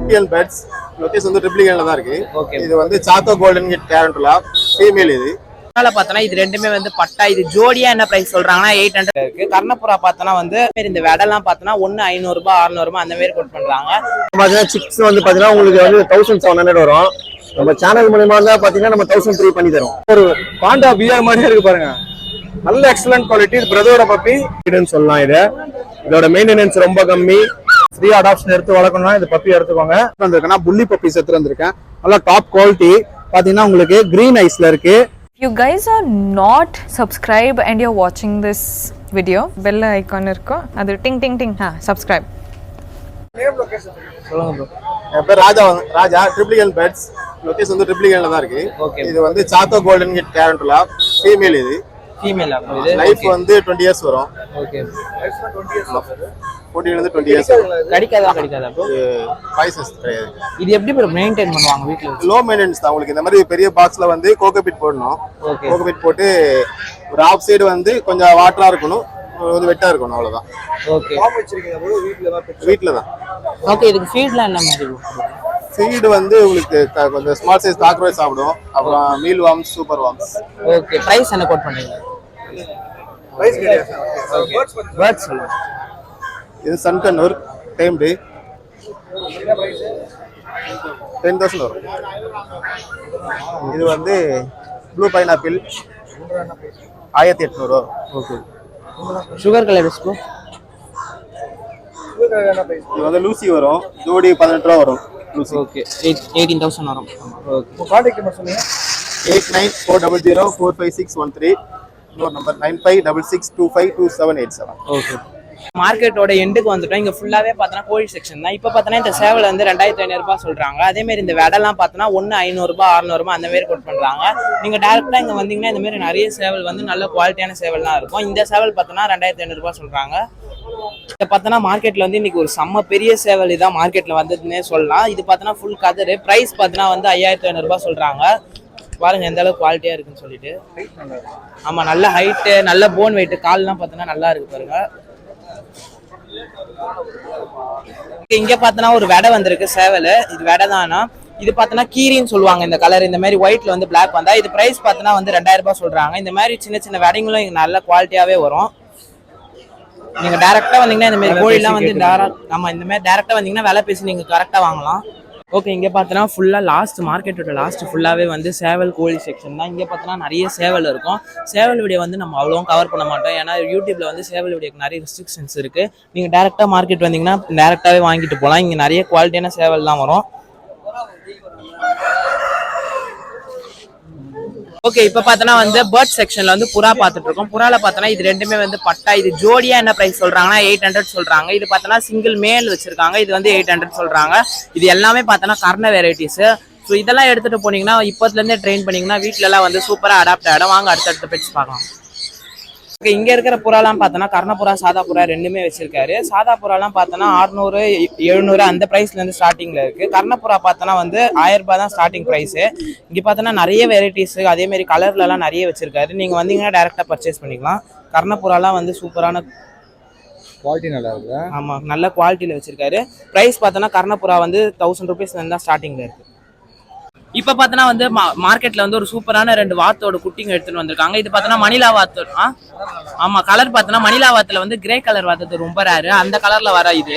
Indian bats location வந்து ட்ரிப்ளிகேன்ல தான் இருக்கு. இது வந்து சாக்கோ கோல்டன் கேரண்டுலா ஃபீமேல். இது பார்த்தோன்னா இது ரெண்டுமே வந்து பட்டா. இது ஜோடியா என்ன பிரைஸ் சொல்றாங்கன்னா 800 இருக்கு. கர்ணப்புறா பார்த்தோன்னா வந்து இந்த வெடெல்லாம் பார்த்தோன்னா 500 ரூபாய் 600 ரூபாய் அந்த மாதிரி கோட் பண்றாங்க. பாத்தீங்கன்னா சிக்ஸ் வந்து பாத்தீங்கன்னா உங்களுக்கு வந்து 1700 வரும். நம்ம சேனல் மூலமா தான் பாத்தீங்கன்னா நம்ம 1003 பண்ணி தரோம். ஒரு பாண்டா பிஆர் மாதிரியே இருக்கு பாருங்க. நல்ல எக்ஸலன்ட் குவாலிட்டி. பிரதரோட பப்பி சொல்லலாம். இதோட மெயின்டெனன்ஸ் ரொம்ப கம்மி. ஃப்ரீ அடாப்ஷன் எடுத்து வளர்க்கணும்னா இந்த பப்பி எடுத்துக்கோங்க. வந்திருக்கேன்னா புள்ளி பப்பீஸ் எடுத்து வந்திருக்கேன். நல்லா டாப் குவாலிட்டி. பாத்தீங்கன்னா உங்களுக்கு கிரீன் ஐஸ்ல இருக்கு. If you guys are not subscribed and you're watching this video, bell icon irko adu ting ting ting subscribe. Name location சொல்லுங்க bro. என் பேர் ராஜா ட்ரிப்ளிகேன் பேட்ஸ் லொகேஷன் வந்து ட்ரிப்ளிகேன்ல தான் இருக்கு. இது வந்து சாக்கோ கோல்டன் கேரண்டுலா ஃபீமேல். இது ஃபீமேல். அப்போ லைஃப் வந்து 20 இயர்ஸ் வரும். ஓகே. Life 20 years. 14 ல இருந்து 20 இயர்ஸ். கடிக்காதா bro? பாய்சஸ் கிடையாது. இது எப்படி bro மெயின்டைன் பண்ணுவாங்க வீட்ல? லோ மெயின்டெனன்ஸ் தான். உங்களுக்கு இந்த மாதிரி பெரிய பாக்ஸ்ல வந்து கோகோபிட் போடணும். கோகோபிட் போட்டு ஒரு ஆஃப் சைடு வந்து கொஞ்சம் வாட்டரா இருக்கணும், கொஞ்சம் வெட்டா இருக்கணும், அவ்வளவுதான். ஓகே. ஃபார்ம் வச்சிருக்கீங்க bro? வீட்ல தான். ஓகே. இதுக்கு ஃபீட்லாம் என்ன மாதிரி bro? ஃபீட் வந்து உங்களுக்கு கொஞ்சம் ஸ்மால் சைஸ் காக்ரோச் சாப்பிடும். அப்புறம் meal worms, super worms. Okay. Price என்ன கோட் பண்றீங்க? பிரைஸ் கிடையாது. ஓகே. பேர்ட்ஸ் சொல்லுங்க. இது சன்கன்னூர் டைம்டு 10,000 வரும். இது வந்து ப்ளூ பைனாப்பிள் 1800 வரும். ஓகே. Sugar colour bro? இது வந்து லூசி வரும். ஜோடி 18 ரூபா வரும். ஓகே. 18,000 வரும். ஓகே. கான்டாக்ட் நம்பர் சொல்லுங்க. 8940045613. இன்னொரு நம்பர் 9566252787. ஓகே. மார்க்கெட்டோட எண்டுக்கு வந்துட்டோம். இங்க ஃபுல்லாவே பார்த்தோன்னா கோழி செக்ஷன் தான். இப்போ பார்த்தோன்னா இந்த சேவல் வந்து 2500 ரூபாய் சொல்றாங்க. அதே மாதிரி இந்த வெடெல்லாம் பார்த்தோன்னா 500 ரூபாய் 600 ரூபாய் அந்த மாதிரி கோட் பண்றாங்க. நீங்க டேரக்டா இங்க வந்தீங்கன்னா இந்த மாதிரி நிறைய சேவல் வந்து நல்ல குவாலிட்டியான சேவல் தான் இருக்கும். இந்த சேவல் பார்த்தோன்னா 2500 ரூபாய் சொல்றாங்க. இதை பார்த்தோன்னா மார்க்கெட்ல வந்து இன்னைக்கு ஒரு செம்ம பெரிய சேவல் இதான் மார்க்கெட்ல வந்ததுன்னே சொல்லலாம். இது பார்த்தோன்னா ஃபுல் கதரு. பிரைஸ் பார்த்தோன்னா வந்து 5500 ரூபாய் சொல்றாங்க. பாருங்க எந்த அளவுக்கு குவாலிட்டியா இருக்குன்னு சொல்லிட்டு. ஆமா, நல்ல ஹைட்டு, நல்ல போன் வெயிட், கால்லாம் பார்த்தோன்னா நல்லா இருக்கு பாருங்க. இங்க பார்த்தோன்னா ஒரு வெடை வந்திருக்கு சேவல். இது வெடை தானா? இது பார்த்தோன்னா கீரின்னு சொல்லுவாங்க. இந்த கலர் இந்த மாதிரி ஒயிட்ல வந்து பிளாக் வந்தா இது பிரைஸ் பார்த்தோன்னா வந்து 2000 ரூபாய் சொல்றாங்க. இந்த மாதிரி சின்ன சின்ன வெடைங்களும் இங்க நல்ல குவாலிட்டியாவே வரும். நீங்க டைரக்டா வந்தீங்கன்னா இந்த மாதிரி கோழிலாம் வந்து நம்ம இந்த மாதிரி டைரக்டா வந்தீங்கன்னா விலை பேசி நீங்க கரெக்டா வாங்கலாம். ஓகே. இங்கே பார்த்தோன்னா ஃபுல்லாக லாஸ்ட் மார்க்கெட்டோட லாஸ்ட் ஃபுல்லாகவே வந்து சேவல் கோழி செக்ஷன் தான். இங்கே பார்த்தோன்னா நிறைய சேவல் இருக்கும். சேவல் வீடியோ வந்து நம்ம அவ்வளோவும் கவர் பண்ண மாட்டோம். ஏன்னா யூடியூப்ல வந்து சேவல் வீடியோக்கு நிறைய ரெஸ்ட்ரிக்ஷன்ஸ் இருக்குது. நீங்கள் டேரெக்டாக மார்க்கெட் வந்தீங்கன்னா டேரெக்டாகவே வாங்கிட்டு போகலாம். இங்கே நிறைய குவாலிட்டியான சேவல் தான் வரும். ஓகே. இப்போ பார்த்தோன்னா வந்து பேர்ட் செக்ஷன்ல வந்து புறா பார்த்துட்டு இருக்கோம். புறால பார்த்தோன்னா இது ரெண்டுமே வந்து பட்டா. இது ஜோடியா என்ன பிரைஸ் சொல்றாங்கன்னா 800 சொல்றாங்க. இது பார்த்தோன்னா சிங்கிள் மேல் வச்சிருக்காங்க. இது வந்து 800 சொல்றாங்க. இது எல்லாமே பார்த்தோன்னா கர்ண வெரைட்டிஸ். ஸோ இதெல்லாம் எடுத்துட்டு போனீங்கன்னா இப்போதுல இருந்தே ட்ரெயின் பண்ணீங்கன்னா வீட்டுல எல்லாம் வந்து சூப்பரா அடாப்ட் ஆகிடும். வாங்க அடுத்தடுத்த பெட்ஸ் பார்க்கலாம். ஓகே. இங்க இருக்கிற புறாலாம் பார்த்தோன்னா கர்ணப்புறா சாதா புறா ரெண்டுமே வச்சிருக்காரு. சாதா புறாலாம் பார்த்தோன்னா 600 700 அந்த பிரைஸ்ல இருந்து ஸ்டார்டிங்ல இருக்கு. கர்ணப்புறா பார்த்தோன்னா வந்து 1000 ரூபாய் தான் ஸ்டார்டிங் பிரைஸ். இங்க பார்த்தோன்னா நிறைய வெரைட்டிஸ் அதே மாதிரி கலர்ல எல்லாம் நிறைய வச்சிருக்காரு. நீங்க வந்தீங்கன்னா டைரக்டா பர்ச்சேஸ் பண்ணிக்கலாம். கர்ணப்புறாலாம் வந்து சூப்பரான குவாலிட்டி நல்லா இருக்கு. ஆமா, நல்ல குவாலிட்டியில வச்சிருக்காரு. பிரைஸ் பார்த்தோன்னா கர்ணப்புறா வந்து 1000 ரூபீஸ்ல இருந்து தான் ஸ்டார்டிங்ல இருக்கு. இப்ப பார்த்தோன்னா வந்து மார்க்கெட்ல வந்து ஒரு சூப்பரான 2 வாத்தோட குட்டிங்க எடுத்துட்டு வந்திருக்காங்க. இது பார்த்தோன்னா மணிலா வாத்து. ஆமா, கலர் பார்த்தோன்னா மணிலா வாத்துல வந்து கிரே கலர் வாத்து ரொம்ப ரேரு. அந்த கலர்ல வர இது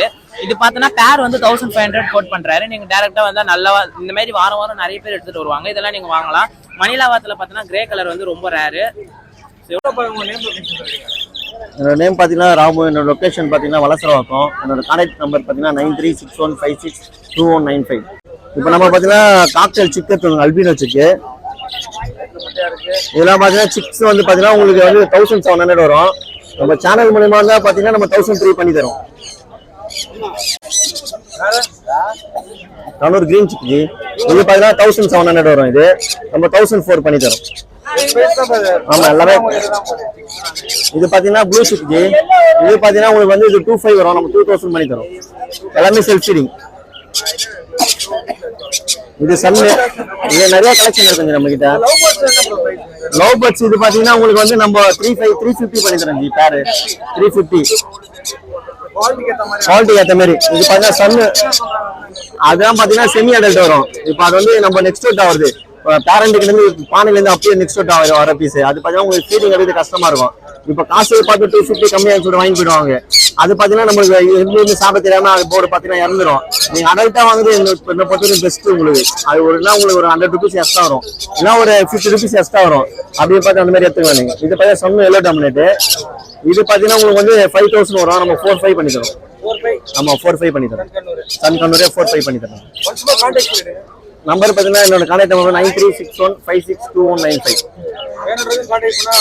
பார்த்தோன்னா பேர் வந்து 1500 கோட் பண்றாரு. நீங்க டைரக்டா வந்தா நல்ல இந்த மாதிரி வாரம் வாரம் நிறைய பேர் எடுத்துட்டு வருவாங்க. இதெல்லாம் நீங்க வாங்கலாம். மணிலா வாத்துல பார்த்தோன்னா கிரே கலர் வந்து ரொம்ப ரேரு. என்னோட நேம் பார்த்தீங்கன்னா ராமு. என்னோட லொக்கேஷன் பார்த்தீங்கன்னா வலசரவாக்கம். என்னோட கான்டாக்ட் நம்பர் பார்த்தீங்கன்னா 9361562195. இப்போ நம்ம பார்த்தீங்கன்னா காக்டெயில் சிக்கன் அல்பினோ சிக்கு. இதெல்லாம் பார்த்தீங்கன்னா சிக்ஸ் வந்து பார்த்தீங்கன்னா உங்களுக்கு வந்து 1700 வரும். நம்ம சேனல் மூலமா தான் பார்த்தீங்கன்னா நம்ம 1003 பண்ணி தரோம். நானூறு கிரீன் சிக்கி இது பார்த்தீங்கன்னா 1700 வரும். இது நம்ம 1004 பண்ணி தரோம். ஆமா, எல்லாமே. இது பார்த்தீங்கன்னா ப்ளூ சிக்கி. இது பார்த்தீங்கன்னா உங்களுக்கு வந்து இது 25 வரும். நம்ம 2000 பண்ணி தரோம். எல்லாமே செல்ஃப் ஃபீடிங். இது சன்னு. இது நிறைய கலெக்ஷன் இருக்குங்க நம்ம கிட்ட. லவ் பர்ட்ஸ் இது பாத்தீங்கன்னா உங்களுக்கு வந்து நம்ம 350 பண்ணி தரோம். ஜி பேர் 350 குவாலிட்டி ஏத்த மாதிரி. இது பாத்தீங்கன்னா சன்னு அதான் பாத்தீங்கன்னா செமி அடல்ட் வரும். இப்போ அது வந்து நம்ம நெக்ஸ்ட் அவுட் ஆகுது, பேரண்ட்டுக்கு இருந்து பானையில இருந்து அப்படியே நெக்ஸ்ட் அவுட் ஆகுது வர பீஸ். அது பாத்தீங்கன்னா உங்களுக்கு ஃபீடிங் எடுத்து கஷ்டமா இருக்கும். இப்போ காசு பார்த்து 250 கம்மியாக சொல்லிட்டு வாங்கி போயிடுவாங்க. அது பாத்தீங்கன்னா நம்மளுக்கு இருந்து சாப்பிட தெரியாம அது போர்டு பாத்தீங்கன்னா இறந்துடும். நீங்க அடல்ட்டா வாங்குறது என்ன பொறுத்தவரைக்கும் பெஸ்ட் உங்களுக்கு. அது உங்களுக்கு ஒரு 100 rupees எக்ஸ்ட்ரா வரும், இல்லைன்னா ஒரு 50 rupees எக்ஸ்ட்ரா வரும். அப்படியே பார்த்து அந்த மாதிரி எடுத்துக்கலாம் நீங்க. இது பார்த்தா சொன்ன எல்லோ டாமினேட். இது பாத்தீங்கன்னா உங்களுக்கு வந்து 5000 வரும். நம்ம 4-5 பண்ணி தரோம். ஆமா 4-5 பண்ணி தரோம். சன் கண்ணூரே 4-5 பண்ணி தரோம். நம்பர் பாத்தீங்கன்னா என்னோட கான்டாக்ட் நம்பர் 9361562195.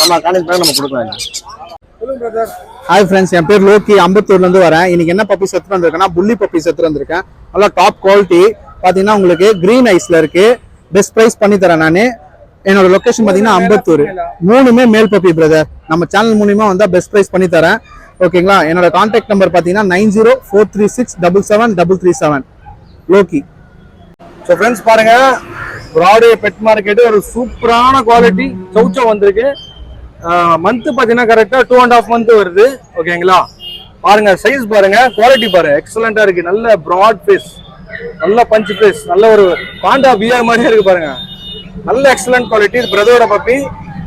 ஆமா கான்டாக்ட் பண்ணா நம்ம கொடுக்கலாம். ஹாய் ஃப்ரெண்ட்ஸ், என் பேர் லோக்கி, அம்பத்தூர்ல இருந்து வரேன். இன்னைக்கு என்ன பப்பீஸ் எடுத்து வந்திருக்கேன்னா புள்ளி பப்பீஸ் எடுத்து வந்திருக்கேன். நல்லா டாப் குவாலிட்டி பாத்தீங்கன்னா உங்களுக்கு கிரீன் ஐஸ்ல இருக்கு. பெஸ்ட் பிரைஸ் பண்ணி தரேன் நான். என்னோட லொகேஷன் பாத்தீங்கன்னா அம்பத்தூர். மூணுமே மேல் பப்பி பிரதர். நம்ம சேனல் மூலியமா வந்தா பெஸ்ட் பிரைஸ் பண்ணி தரேன். ஓகேங்களா? என்னோட கான்டாக்ட் நம்பர் பாத்தீங்கன்னா 9043677737 லோக்கி. ஸோ ஃப்ரெண்ட்ஸ் பாருங்க, பிராட்வே பெட் மார்க்கெட் ஒரு சூப்பரான குவாலிட்டி சௌச்சோ வந்திருக்கு. மந்த் பாத்தீங்கன்னா கரெக்டா 2.5 month வருது. ஓகேங்களா? பாருங்க சைஸ் பாருங்க, குவாலிட்டி பாருங்க, எக்ஸலண்டா இருக்கு. நல்ல பிராட் ஃபேஸ், நல்ல பஞ்ச் ஃபேஸ், நல்ல ஒரு பாண்டா பிஆர் மாதிரியே இருக்கு பாருங்க. நல்ல எக்ஸலண்ட் குவாலிட்டி. பிரதரோட பப்பி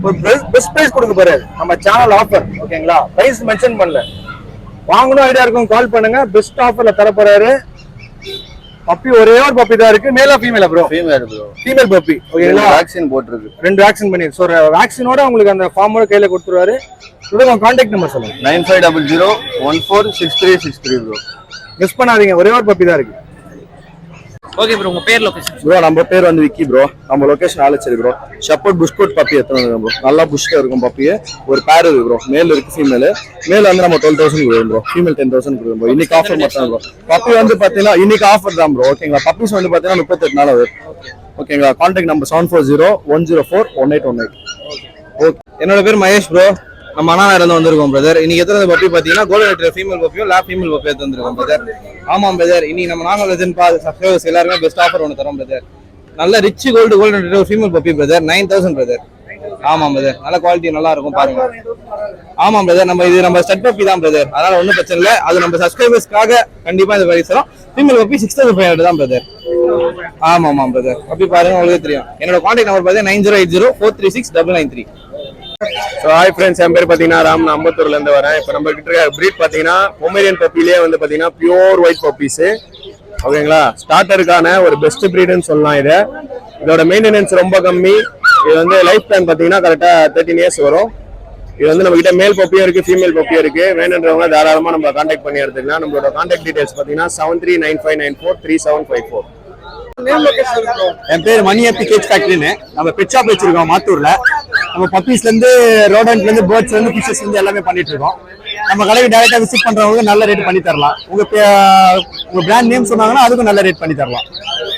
ஒரு பெஸ்ட் பிரைஸ் கொடுக்க போறாரு நம்ம சேனல் ஆஃபர். ஓகேங்களா? பிரைஸ் மென்ஷன் பண்ணல. வாங்கணும் ஐடியா இருக்கும் கால் பண்ணுங்க. பெஸ்ட் ஆஃபர்ல தர போறாரு. பப்பி ஒரே ஒரு பப்பி தான் இருக்கு. மேலா ஃபீமேலா bro? Female bro. Female puppy. ஓகேங்களா? வேக்சின் போட்டுருக்கு. 2 வேக்சின் பண்ணி. சோ வேக்சினோட உங்களுக்கு அந்த ஃபார்மோட கையில கொடுத்துருவாரு. உங்க கான்டாக்ட் நம்பர் சொல்லுங்க. 9500146363 ப்ரோ. மிஸ் பண்ணாதீங்க, ஒரே ஒரு பப்பி தான் இருக்கு. ஓகே ப்ரோ, உங்க பேர் லொகேஷன்? ப்ரோ நம்ம பேர் வந்து விக்கி ப்ரோ. நம்ம லொகேஷன் ஆலச்சேரி ப்ரோ. ஷெப்பர்ட் புஷ்கோட் பப்பி எடுத்துட்டு ப்ரோ. நல்லா புஷ்கா இருக்கும் பப்பியே. ஒரு பேர் இருக்கு ப்ரோ. மேல் இருக்கு, ஃபீமேல். மேல் வந்து நம்ம 12,000 கொடுக்கும் ப்ரோ. ஃபீமேல் 10,000 கொடுக்கும் ப்ரோ. இன்னைக்கு ஆஃபர் மட்டும் ப்ரோ. பப்பி வந்து பாத்தீங்கன்னா இன்னைக்கு ஆஃபர் தான் ப்ரோ. ஓகேங்களா? பப்பீஸ் வந்து பாத்தீங்கன்னா 38 நாள் ஆகுது. ஓகேங்களா? Contact number 7401041818. ஓகே. என்னோட பேர் மகேஷ் ப்ரோ. நம்ம அண்ணா இருந்து வந்திருக்கோம் பிரதர். இன்னைக்கு எத்தனை பப்பி பாத்தீங்கன்னா கோல்டன் ரெட்ரீவர் ஃபீமேல் பப்பியும் லேப் ஃபீமேல் பப்பி எடுத்து வந்திருக்கோம் பிரதர். ஆமாம் பிரதர், இன்னைக்கு நம்ம நாங்கள் லெஜெண்ட் சப்ஸ்கிரைபர்ஸ் எல்லாருமே பெஸ்ட் ஆஃபர் ஒன்று தரோம் பிரதர். நல்ல rich golden retriever female puppy brother. 9,000 brother. ஆமாம் பிரதர், நல்ல குவாலிட்டி நல்லா இருக்கும் பாருங்க. ஆமாம் பிரதர், நம்ம ஸ்டட் பப்பி தான் பிரதர், அதனால ஒன்றும் பிரச்சனை இல்லை. அது நம்ம சப்ஸ்கிரைபர்ஸ்க்காக கண்டிப்பா இந்த பிரைஸ் தரோம். ஃபீமேல் பப்பி 6,500 தான் பிரதர். ஆமாம் பிரதர், பப்பி பாருங்க உங்களுக்கு தெரியும். என்னோட கான்டாக்ட் நம்பர் பார்த்தீங்கன்னா 9080436993. ஸோ ஹாய் ஃப்ரெண்ட்ஸ், என் பேர் பார்த்தீங்கன்னா ராம், நான் அம்பத்தூர்ல இருந்து வரேன். இப்போ நம்ம கிட்ட இருக்க பிரீட் பார்த்தீங்கன்னா பொமேரியன் பப்பிலேயே வந்து பார்த்தீங்கன்னா பியூர் ஒயிட் பப்பீஸ். ஓகேங்களா? ஸ்டார்டருக்கான ஒரு பெஸ்ட் பிரீடுன்னு சொல்லலாம். இதோட மெயின்டெனன்ஸ் ரொம்ப கம்மி. இது வந்து லைஃப் டைம் பார்த்தீங்கன்னா கரெக்டாக 13 years வரும். இது வந்து நம்ம கிட்ட மேல் பப்பியும் இருக்கு, ஃபீமேல் பப்பியும் இருக்கு. வேணுன்றவங்க தாராளமாக நம்ம கான்டாக்ட் பண்ணி எடுத்துக்கலாம். நம்மளோட கான்டாக்ட் டீடைல்ஸ் பார்த்தீங்கன்னா 7395943754. என் பேர் மணி ஹாப்பி கேஜ் ஃபேக்டரின்னு நம்ம பெட் ஷாப் வச்சிருக்கோம் மாத்தூர்ல. நம்ம பப்பீஸ்ல இருந்து ரோடன்ட்ல இருந்து பேர்ட்ஸ்ல இருந்து ஃபிஷஸ்ல இருந்து எல்லாமே பண்ணிட்டு இருக்கோம். நம்ம கடைக்கு டைரக்டா விசிட் பண்றவங்களுக்கு நல்ல ரேட் பண்ணி தரலாம். உங்க பிராண்ட் நேம் சொன்னாங்கன்னா அதுக்கும் நல்ல ரேட் பண்ணி தரலாம்.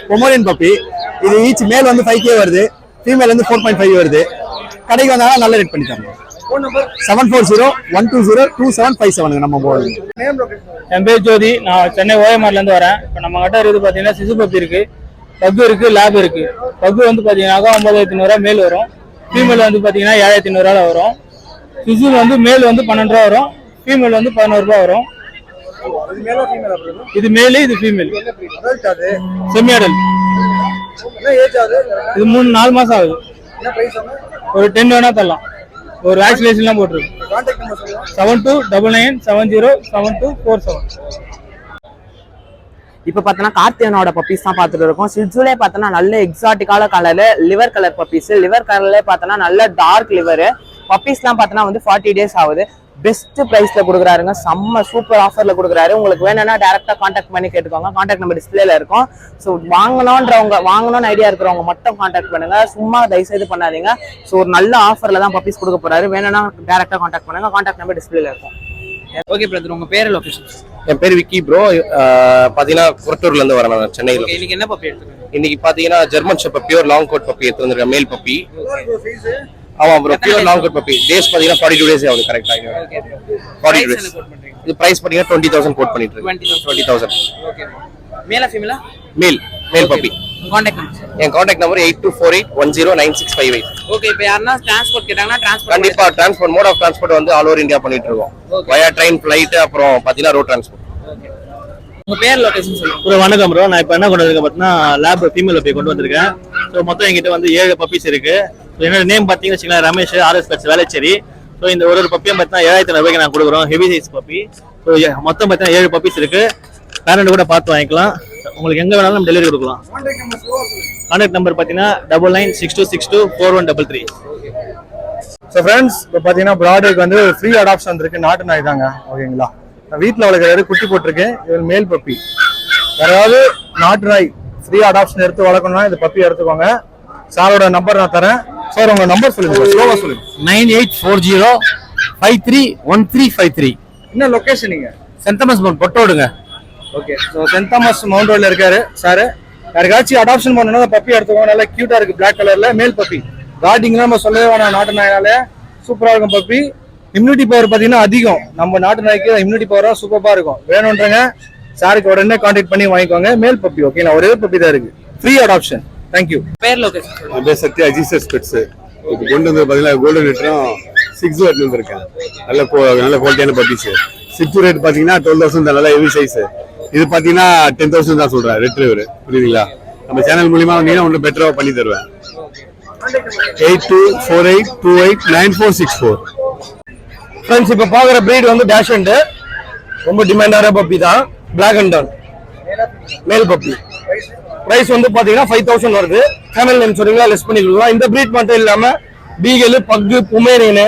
பொமேரியன் பப்பி இது ஈச் மேல் வந்து 5K வருது, ஃபீமேல் வந்து 4.5 வருது. கடைக்கு வந்தாலும் நல்ல ரேட் பண்ணி தரலாம். 7401202757 நம்ம போகுது. என் பேர் ஜோதி, நான் சென்னை ஓஎம்ஆர்ல இருந்து வரேன். இப்போ நம்ம கிட்ட இருக்குது பாத்தீங்கன்னா சிசு பப்பி இருக்கு, பக்கு இருக்கு, லேப் இருக்கு. பக்கு வந்து பாத்தீங்கன்னா 9,500 மேல் வரும், ஃபீமேல் வந்து பாத்தீங்கன்னா 7,500 வரும். சிசு வந்து மேல் வந்து 12 வரும், ஃபீமேல் வந்து 11 வரும். இது மேலு, இது ஃபீமேல். Semi adult. இது 4 மாசம் ஆகுது. ஒரு 10 வேணா தரலாம். ஒரு வேக்சினேஷன்லாம் போட்டுருக்கு. 7299707247. இப்போ பார்த்தோன்னா கார்த்தியனோட பப்பீஸ் தான் பார்த்துட்டு இருக்கோம். சிட்ஸுலே பார்த்தோன்னா நல்ல எக்ஸாட்டிக்கான colour, liver colour puppies. Liver கலர்ல பார்த்தோன்னா நல்ல டார்க் லிவர் பப்பீஸ்லாம் பார்த்தோன்னா வந்து 40 days ஆகுது. பெஸ்ட் பிரைஸ்ல கொடுக்குறாருங்க, செம்ம சூப்பர் ஆஃபர்ல கொடுக்குறாரு. உங்களுக்கு வேணும்னா டேரக்டா கான்டாக்ட் பண்ணி கேட்டுக்கோங்க. கான்டாக்ட் நம்பர் டிஸ்பிளேல இருக்கும். ஸோ வாங்கணும்னு ஐடியா இருக்கிறவங்க மட்டும் கான்டாக்ட் பண்ணுங்க, சும்மா தயவுசெய்து பண்ணாதீங்க. ஸோ ஒரு நல்ல ஆஃபர்ல தான் பப்பீஸ் கொடுக்க போறாரு. வேணும்னா டேரக்டா கான்டாக்ட் பண்ணுங்க. கான்டாக்ட் நம்பர் டிஸ்பிளேல இருக்கும். ஓகே பிரதர், உங்க பேர் லொகேஷன்? என் பேர் விக்கி ப்ரோ. பாத்தீங்கன்னா குரட்டூர்ல இருந்து வரேன் நான், சென்னையில. இன்னைக்கு என்ன பப்பி எடுத்துருக்கீங்க? இன்னைக்கு பாத்தீங்கன்னா German shepherd pure long coat puppy எடுத்து வந்திருக்கேன், மேல் பப்பி. ஆமா bro, pure long coat puppy. Days பாத்தீங்கன்னா 42 days ஆகுது கரெக்ட்டா. 42 days. இது பிரைஸ் பாத்தீங்கன்னா 20,000 கோட் பண்ணிட்டு இருக்கேன். 20,000. ஓகே. மேலா ஃபீமேலா? Male puppy. Contact number? என் கான்டாக்ட் நம்பர் 8248109658. ஓகே. இப்போ யாரனா டிரான்ஸ்போர்ட் கேட்டாங்கன்னா டிரான்ஸ்போர்ட் கண்டிப்பா டிரான்ஸ்போர்ட், மோட் ஆஃப் டிரான்ஸ்போர்ட் வந்து ஆல் ஓவர் இந்தியா பண்ணிட்டு இருக்கோம். வயா ட்ரெயின், ஃளைட், அப்புறம் பாத்தீங்கன்னா ரோட் டிரான்ஸ்போர்ட். உங்க பேர் லொகேஷன் சொல்லுங்க. ப்ரோ வணக்கம் ப்ரோ. நான் இப்போ என்ன கொண்டு வந்திருக்கேன் பார்த்தீங்கன்னா லேப் ஃபீமேல் பப்பி கொண்டு வந்திருக்கேன். ஸோ மொத்தம் எங்கிட்ட வந்து 7 பப்பீஸ் இருக்கு. என்னோட நேம் பார்த்தீங்கன்னு வச்சுக்கலாம் Ramesh, RS Pets Velachery. So இந்த ஒரு பப்பியும் பார்த்தீங்கன்னா 7500 ரூபாய்க்கு நான் கொடுக்குறோம். Heavy size puppy. ஸோ மொத்தம் பார்த்தீங்கன்னா 7 பப்பீஸ் இருக்கு. பேரண்ட் கூட பார்த்து வாங்கிக்கலாம். உங்களுக்கு எங்கே வேணாலும் நம்ம டெலிவரி கொடுக்கலாம். கான்டாக்ட் நம்பர் பார்த்தீங்கன்னா 9962624133. ஸோ ஃப்ரெண்ட்ஸ் இப்போ பார்த்தீங்கன்னா ப்ராடக்ட் வந்து ஃப்ரீ அடாப்ஷன் இருக்கு. நாட்டு நாய் தாங்க, ஓகேங்களா. நான் வீட்டில் வளர்க்குறாரு, குட்டி போட்டிருக்கேன். இது மேல் பப்பி. யாராவது நாட்டு நாய் ஃப்ரீ அடாப்ஷன் எடுத்து வளர்க்கணும்னா இந்த பப்பி எடுத்துக்கோங்க. சாரோட நம்பர் நான் தரேன். சார் உங்க நம்பர் சொல்லுங்க, ஸ்லோவா சொல்லுங்க. 9840531353. என்ன லொகேஷன் நீங்க? சென்ட் தாமஸ் மவுண்ட் பொட்டோடுங்க. ஓகே. ஸோ சென்ட் தாமஸ் மவுண்ட் ரோட்ல இருக்காரு சார். யாருக்காச்சும் அடாப்ஷன் பண்ணணும்னா பப்பி எடுத்துக்கோங்க. நல்லா கியூட்டா இருக்கு, பிளாக் கலர்ல மேல் பப்பி. கார்டிங்லாம் நம்ம சொல்லவே வேணாம், நாட்டு நாயினால சூப்பரா இருக்கும் பப்பி. இம்யூனிட்டி பவர் பார்த்தீங்கன்னா அதிகம். நம்ம நாட்டு நாய்க்கு இம்யூனிட்டி பவராக சூப்பராக இருக்கும். வேணுன்றங்க சாருக்கு உடனே கான்டாக்ட் பண்ணி வாங்கிக்கோங்க. மேல் பப்பி, ஓகேங்களா. ஒரே பப்பி தான் இருக்கு, ஃப்ரீ அடாப்ஷன். தேங்க்யூ. பேர் லொகேஷன் சொல்லுங்க. என் பேர் சத்யா, ஜீசஸ் பெட்ஸ். இப்போ கொண்டு வந்து பார்த்தீங்கன்னா கோல்டன் லிட்டரும் 6 எடுத்து வந்திருக்கேன். நல்ல குவாலிட்டியான பப்பீஸ். 6 ரேட் பார்த்தீங்கன்னா 12,000 தான், நல்லா ஹெவி சைஸ். இது பார்த்தீங்கன்னா 10,000 தான் சொல்றேன் ரெட்ரீவர். புரியுதுங்களா? நம்ம சேனல் மூலியமா வந்தீங்கன்னா ஒன்றும் பெட்டராக பண்ணி தருவேன். 8248289464. ஃப்ரெண்ட்ஸ் இப்போ பார்க்குற பிரீட் வந்து டேஷ் அண்ட் ரொம்ப டிமாண்டான பப்பி தான். Black and tan male puppy. Price வந்து பார்த்தீங்கன்னா 5000 வருது. ஃபேமிலி நேம் சொன்னீங்களா லெஸ் பண்ணி கொடுக்கலாம். இந்த பிரீட் மட்டும் இல்லாமல் பீகல், பக்கு, புமேரியனு,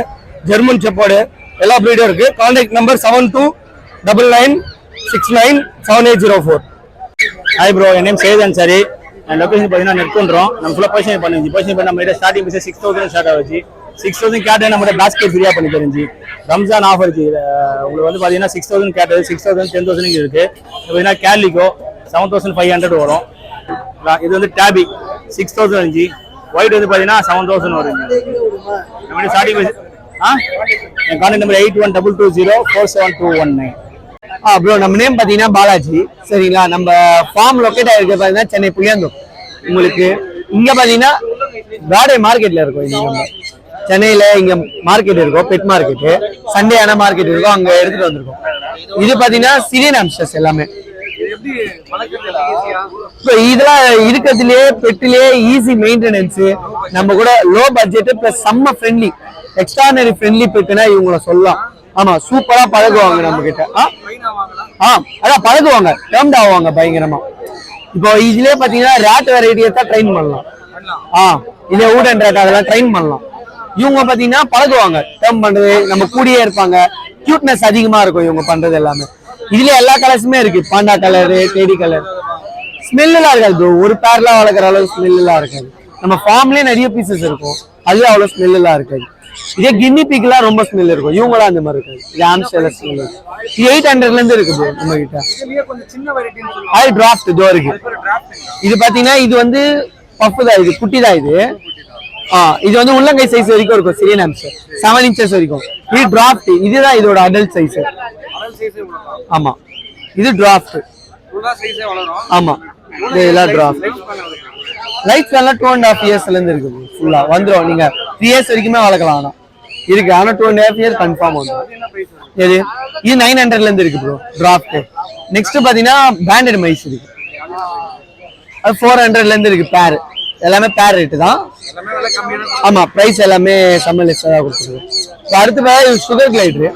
ஜெர்மன் செப்பாடு எல்லா பிரீடும் இருக்கு. Contact number 7299697804. ஹாய் ப்ரோ, என் name Syed Ansari. And location பார்த்தீங்கன்னா நெட் பண்ணுறோம். நம்ம ஃபுல்லாக பர்சனல் பண்ணி நம்ம ஸ்டார்டிங் பைசா 6000 ஸ்டார்ட் ஆச்சு. 6000 கேட்டது நம்ம பேஸ்கெட் ஃப்ரீயாக பண்ணி தெரிஞ்சு ரம்ஜான் ஆஃபர் இருக்கு. உங்களுக்கு வந்து பார்த்தீங்கன்னா 6000 கேட்டது 6000 10,000 இருக்கு. பார்த்தீங்கன்னா கேலிகோ 7500 வரும். இது வந்து டேபி 6000. ஒயிட் வந்து பார்த்தீங்கன்னா 7000 வரும். நம்ம ஸ்டார்டிங் பைசா என் கான்டாக்ட் நம்பர் 8122047219. ப்ரோ நம்ம நேம் பார்த்தீங்கன்னா பாலாஜி, சரிங்களா. நம்ம ஃபார்ம் லொக்கேட் ஆகிருக்கு பார்த்தீங்கன்னா சென்னை புளியாந்தூர். உங்களுக்கு இங்கே பார்த்தீங்கன்னா பிராட்வே மார்க்கெட்டில் இருக்கும். இங்கே நம்ம சென்னையில் இங்கே மார்க்கெட் இருக்கும், பெட் மார்க்கெட்டு. சண்டே ஆன மார்க்கெட் இருக்கும், அங்கே எடுத்துகிட்டு வந்திருக்கோம். இது பார்த்தீங்கன்னா சிரியன் ஆம்ஸ்டர்ஸ் எல்லாமே. இப்போ இதெல்லாம் இருக்கிறதுலே பெட்டிலே ஈஸி மெயின்டெனன்ஸு, நம்ம கூட லோ பட்ஜெட் ப்ளஸ் செம்ம ஃப்ரெண்ட்லி, எக்ஸ்ட்ரானரி ஃப்ரெண்ட்லி பெட்டுனா இவங்கள சொல்லலாம். ஆமா, சூப்பரா பழகுவாங்க நம்ம கிட்ட. அதான் பழகுவாங்க, டேர்ம்ட் ஆவாங்க பயங்கரமா. இப்போ இதுலயே பாத்தீங்கன்னா ரேட் வெரைட்டியை தான் ட்ரெயின் பண்ணலாம். இதே ஊட் அண்ட் ரேட் அதெல்லாம் ட்ரெயின் பண்ணலாம். இவங்க பாத்தீங்கன்னா பழகுவாங்க, டேர்ம் பண்றது, நம்ம கூடயே இருப்பாங்க. கியூட்னஸ் அதிகமா இருக்கும் இவங்க பண்றது எல்லாமே. இதுல எல்லா கலர்ஸுமே இருக்கு. Panda colour, daddy colour. Smell எல்லாம் இருக்காது ப்ரோ, ஒரு பேர்லாம் வளர்க்குற அளவு ஸ்மெல் எல்லாம் இருக்காது. நம்ம ஃபார்ம்லயே நிறைய பீசஸ் இருக்கும், அதுல அவ்வளவு ஸ்மெல் எல்லாம் இருக்காது. இதே கின்னி பீக்லாம் ரொம்ப ஸ்மெல் இருக்கும், இவங்களாம் அந்த மாதிரி இருக்காது. இது ஆம்ஸ்டர்ல ஸ்மெல் இருக்கு. 800 இருந்து இருக்கு ப்ரோ நம்ம கிட்ட. அது டிராஃப்ட் இதோ இருக்கு. இது பாத்தீங்கன்னா இது வந்து பஃப் தான், இது குட்டி தான். இது வந்து உள்ளங்கை சைஸ் வரைக்கும் இருக்கும். சிரியன் ஆம்ஸ்டர் 7 inches வரைக்கும். இது டிராஃப்ட், இதுதான் இதோட அடல்ட் சைஸ். ஆமா, இது டிராஃப்ட். ஆமா, இதெல்லாம் டிராஃப்ட். லைஃப் எல்லாம் 2.5 yearsல இருந்து இருக்கு ஃபுல்லா வந்துரும். நீங்க 3 years வரைக்குமே வளர்க்கலாம். ஆனா இருக்கு, ஆனா 2.5 years கன்ஃபார்ம் வந்துடும். இது 900ல இருந்து இருக்கு ப்ரோ டிராஃப்ட். நெக்ஸ்ட் பாத்தீங்கன்னா பேண்டட் மைஸ் இருக்கு, அது 400ல இருந்து இருக்கு. பேர் எல்லாமே பேர் ரேட்டு தான். ஆமா, பிரைஸ் எல்லாமே செம்ம லெஸ்ஸா தான் கொடுத்துருக்கு. அடுத்து பார்த்தா சுகர் கிளைடரு.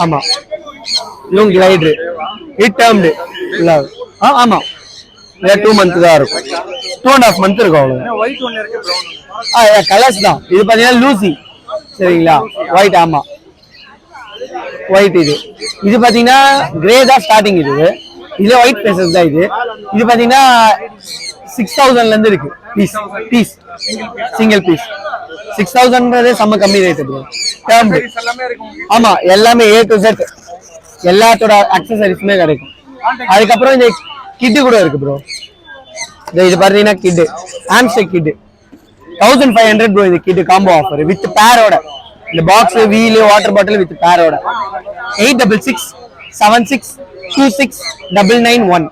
ஆமா, இதுவும் கிளைடரு. இது டேர்ம்டு இல்ல. ஆமா, 2 months தான் இருக்கும், 2.5 months இருக்கும் அவ்வளவு. கலர்ஸ் தான். இது பாத்தீங்கன்னா லூசி, சரிங்களா. ஒயிட், ஆமா ஒயிட். இது பாத்தீங்கன்னா கிரே தான் ஸ்டார்டிங். இது ஒயிட் பேசஸ் தான். இது பாத்தீங்கன்னா 6000ல இருந்து இருக்கு பீஸ் சிங்கிள் பீஸ். 6000ன்றதே செம்ம கம்மி ரேட் ப்ரோ. டேர்ம்டு, ஆமா, எல்லாமே A to Z எல்லாத்தோட அக்சசரிஸுமே கிடைக்கும். அதுக்கப்புறம் இந்த கிட்டு கூட இருக்கு ப்ரோ. இது பாத்தீங்கன்னா கிட்டு, ஆம்ஸ்டர் கிட்டு 1500 ப்ரோ. இது கிட்டு காம்போ ஆஃபர் வித் பேரோட. இந்த box, wheel, water bottle with பேரோட. 8667626991.